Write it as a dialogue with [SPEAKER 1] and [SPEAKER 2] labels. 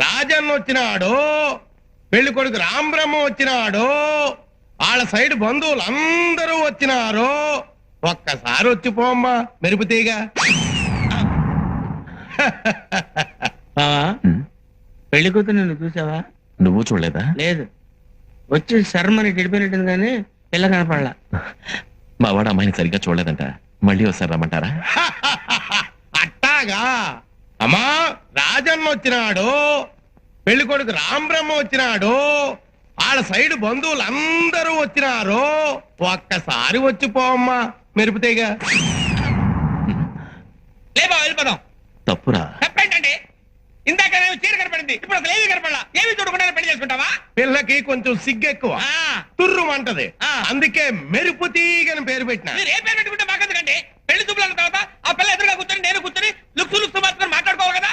[SPEAKER 1] రాజన్న వచ్చినాడు, పెళ్లి కొడుకు రాంబ్రహ్మ వచ్చినాడు, వాళ్ళ సైడ్ బంధువులు అందరూ వచ్చినారు. ఒక్కసారి వచ్చి పోమ్మా మెరుపుతీగా.
[SPEAKER 2] పెళ్లి కూతురు నిన్ను చూసావా?
[SPEAKER 3] నువ్వు చూడలేదా?
[SPEAKER 2] లేదు, వచ్చి శర్మని గడిపినట్టుంది కానీ పిల్ల కనపడలా.
[SPEAKER 3] మా వాడు అమ్మాయిని సరిగ్గా చూడలేదంట, మళ్ళీ ఒకసారి రమ్మంటారా?
[SPEAKER 1] అట్టాగా అమ్మా, రాజన్న వచ్చినాడు, పెళ్లి కొడుకు రాంబ్రహ్మ వచ్చినాడు, వాళ్ళ సైడ్ బంధువులు అందరూ వచ్చినారు. ఒక్కసారి వచ్చి పోమ్మా మెరుపుతీగా.
[SPEAKER 2] లేబా వెళ్ళిపోదాం.
[SPEAKER 3] తప్పురా.
[SPEAKER 2] తప్పేంటండి? ఇందాక చీర కనపడింది, ఇప్పుడు అసలు ఏమీ కనపడలా. ఏమి చూడకుండా పెళ్లి చేసుకుంటావా?
[SPEAKER 1] పిల్లకి కొంచెం సిగ్గెక్కువ, తుర్రుమంటది, అందుకే మెరుపుతీగని పేరు పెట్టిన.
[SPEAKER 2] మీరు ఏ పేరు పెట్టుకుంటే మాకెందుకండి? పెళ్లి చూపులు తర్వాత ఆ పిల్ల ఎదురుగా కూర్చొని నేను కూర్చొని లుక్స్ మాత్రం మాట్లాడుకోవాలి కదా.